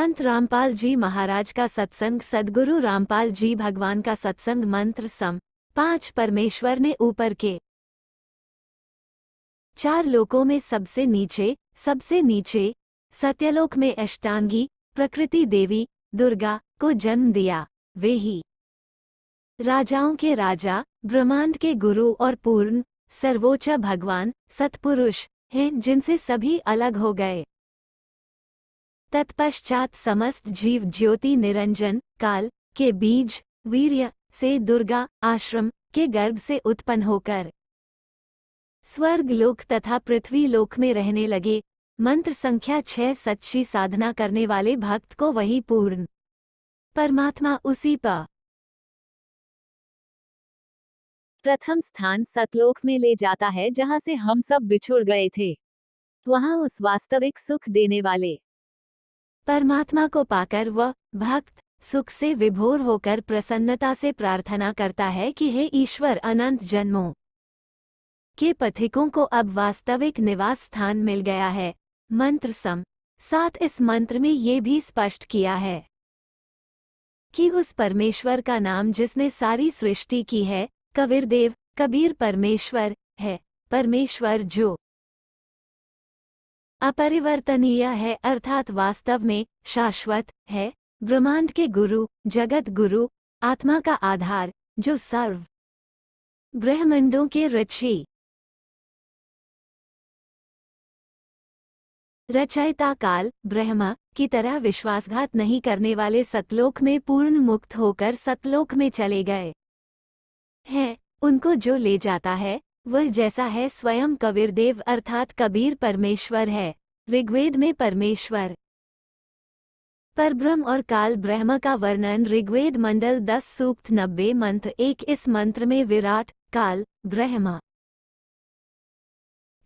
संत रामपाल जी महाराज का सत्संग। सद्गुरु रामपाल जी भगवान का सत्संग। मंत्र सम 5। परमेश्वर ने ऊपर के 4 लोकों में सबसे नीचे सत्यलोक में अष्टांगी प्रकृति देवी दुर्गा को जन्म दिया। वे ही राजाओं के राजा, ब्रह्मांड के गुरु और पूर्ण सर्वोच्च भगवान सत्पुरुष हैं, जिनसे सभी अलग हो गए। तत्पश्चात समस्त जीव ज्योति निरंजन काल के बीज वीर्य से दुर्गा आश्रम के गर्भ से उत्पन्न होकर स्वर्ग लोक तथा पृथ्वी लोक में रहने लगे। मंत्र संख्या 6। सच्ची साधना करने वाले भक्त को वही पूर्ण परमात्मा उसी पर प्रथम स्थान सतलोक में ले जाता है, जहां से हम सब बिछुड़ गए थे। वहां उस वास्तविक सुख देने वाले परमात्मा को पाकर वह भक्त सुख से विभोर होकर प्रसन्नता से प्रार्थना करता है कि हे ईश्वर, अनंत जन्मों के पथिकों को अब वास्तविक निवास स्थान मिल गया है। मंत्र सम 7। इस मंत्र में ये भी स्पष्ट किया है कि उस परमेश्वर का नाम जिसने सारी सृष्टि की है कबीरदेव कबीर परमेश्वर है। परमेश्वर जो अपरिवर्तनीय है, अर्थात वास्तव में शाश्वत है। ब्रह्मांड के गुरु, जगत गुरु, आत्मा का आधार, जो सर्व ब्रह्मांडों के रचयिता काल ब्रह्मा की तरह विश्वासघात नहीं करने वाले सतलोक में पूर्ण मुक्त होकर सतलोक में चले गए हैं। उनको जो ले जाता है वह जैसा है स्वयं कबीरदेव अर्थात कबीर परमेश्वर है। ऋग्वेद में परमेश्वर परब्रह्म और काल ब्रह्म का वर्णन ऋग्वेद मंडल 10 सूक्त 90 मंत्र 1। इस मंत्र में विराट काल ब्रह्म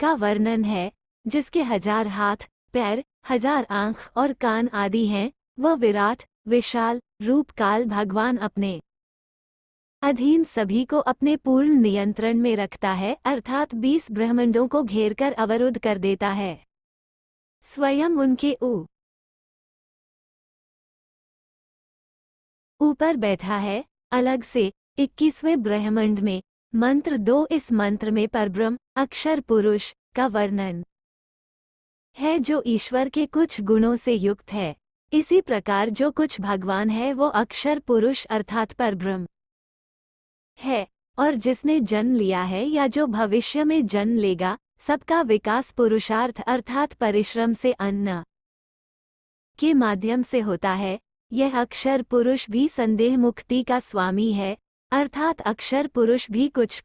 का वर्णन है, जिसके 1000 हाथ पैर 1000 आंख और कान आदि हैं। वह विराट विशाल रूप काल भगवान अपने अधीन सभी को अपने पूर्ण नियंत्रण में रखता है, अर्थात 20 ब्रह्मांडों को घेरकर अवरुद्ध कर देता है। स्वयं उनके ऊपर बैठा है अलग से 21वें ब्रह्मांड में। मंत्र 2। इस मंत्र में परब्रह्म अक्षर पुरुष का वर्णन है, जो ईश्वर के कुछ गुणों से युक्त है। इसी प्रकार जो कुछ भगवान है वो अक्षर पुरुष अर्थात परब्रह्म है, और जिसने जन्म लिया है या जो भविष्य में जन्म लेगा, सबका विकास पुरुषार्थ अर्थात परिश्रम से अन्न के माध्यम से होता है। यह अक्षर पुरुष भी संदेह मुक्ति का स्वामी है, अर्थात अक्षर पुरुष भी कुछ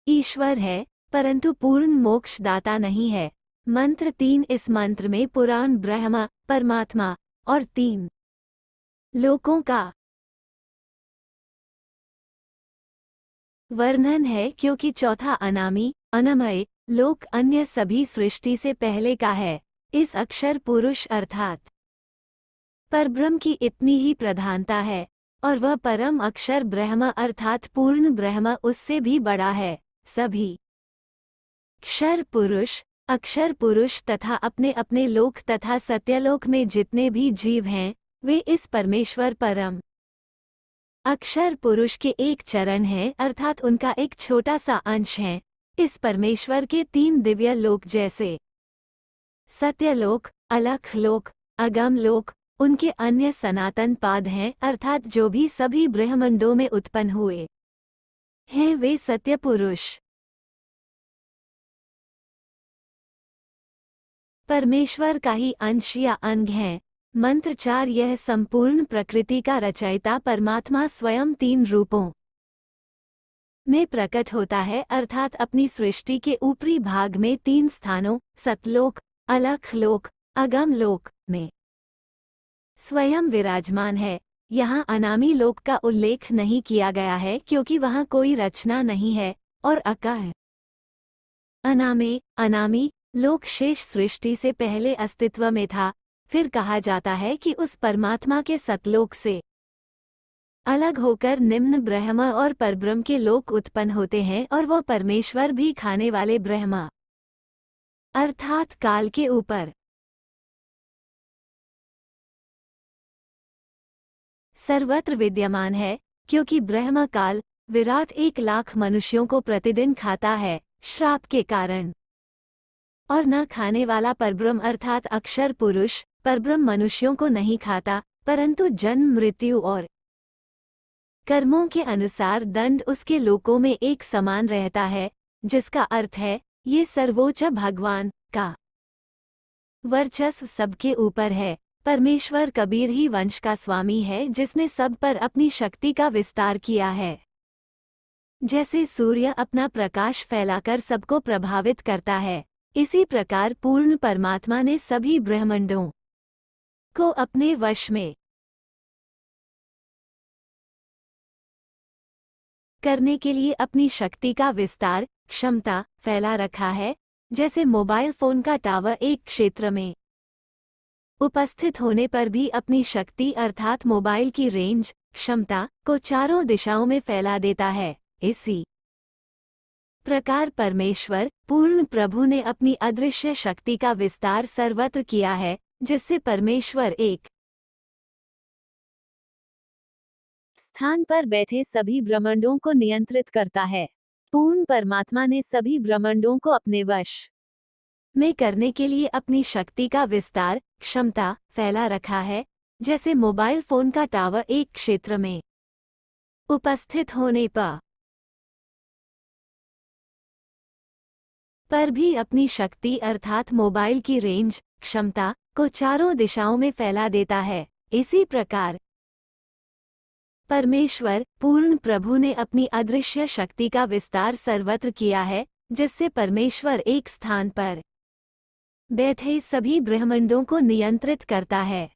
ईश्वर है, परंतु पूर्ण मोक्ष दाता नहीं है। मंत्र 3। इस मंत्र में पुराण ब्रह्मा परमात्मा और 3 लोकों का वर्णन है, क्योंकि चौथा अनामी अनमय लोक अन्य सभी सृष्टि से पहले का है। इस अक्षर पुरुष अर्थात परब्रह्म की इतनी ही प्रधानता है, और वह परम अक्षर ब्रह्म अर्थात पूर्ण ब्रह्म उससे भी बड़ा है। सभी अक्षर पुरुष तथा अपने अपने लोक तथा सत्यलोक में जितने भी जीव हैं, वे इस परमेश्वर परम अक्षर पुरुष के एक चरण हैं, अर्थात उनका एक छोटा सा अंश है। इस परमेश्वर के 3 दिव्य लोक जैसे सत्यलोक, अलख लोक, अगम लोक, उनके अन्य सनातन पाद हैं, अर्थात जो भी सभी ब्रह्मांडों में उत्पन्न हुए हैं वे सत्य पुरुष परमेश्वर का ही अंश या अंग हैं। मंत्र 4। यह संपूर्ण प्रकृति का रचयिता परमात्मा स्वयं 3 रूपों में प्रकट होता है, अर्थात अपनी सृष्टि के ऊपरी भाग में 3 स्थानों सतलोक, अलख लोक, अगम लोक में स्वयं विराजमान है। यहाँ अनामी लोक का उल्लेख नहीं किया गया है, क्योंकि वहाँ कोई रचना नहीं है, और अकह अनामी लोक शेष सृष्टि से पहले अस्तित्व में था। फिर कहा जाता है कि उस परमात्मा के सतलोक से अलग होकर निम्न ब्रह्म और परब्रह्म के लोक उत्पन्न होते हैं, और वह परमेश्वर भी खाने वाले ब्रह्म अर्थात काल के ऊपर सर्वत्र विद्यमान है, क्योंकि ब्रह्म काल विराट 1,00,000 मनुष्यों को प्रतिदिन खाता है श्राप के कारण। और न खाने वाला परब्रह्म अर्थात अक्षर पुरुष परब्रह्म मनुष्यों को नहीं खाता, परंतु जन्म मृत्यु और कर्मों के अनुसार दंड उसके लोकों में एक समान रहता है, जिसका अर्थ है ये सर्वोच्च भगवान का वर्चस्व सबके ऊपर है। परमेश्वर कबीर ही वंश का स्वामी है, जिसने सब पर अपनी शक्ति का विस्तार किया है। जैसे सूर्य अपना प्रकाश फैलाकर सबको प्रभावित करता है, इसी प्रकार पूर्ण परमात्मा ने सभी ब्रह्मांडों को अपने वश में करने के लिए अपनी शक्ति का विस्तार क्षमता फैला रखा है। जैसे मोबाइल फोन का टावर एक क्षेत्र में उपस्थित होने पर भी अपनी शक्ति अर्थात मोबाइल की रेंज क्षमता को चारों दिशाओं में फैला देता है, इसी प्रकार परमेश्वर पूर्ण प्रभु ने अपनी अदृश्य शक्ति का विस्तार सर्वत्र किया है, जिससे परमेश्वर एक स्थान पर बैठे सभी ब्रह्मांडों को नियंत्रित करता है। पूर्ण परमात्मा ने सभी ब्रह्मांडों को अपने वश में करने के लिए अपनी शक्ति का विस्तार क्षमता फैला रखा है। जैसे मोबाइल फोन का टावर एक क्षेत्र में उपस्थित होने पर भी अपनी शक्ति अर्थात मोबाइल की रेंज क्षमता को चारों दिशाओं में फैला देता है, इसी प्रकार परमेश्वर पूर्ण प्रभु ने अपनी अदृश्य शक्ति का विस्तार सर्वत्र किया है, जिससे परमेश्वर एक स्थान पर बैठे सभी ब्रह्मांडों को नियंत्रित करता है।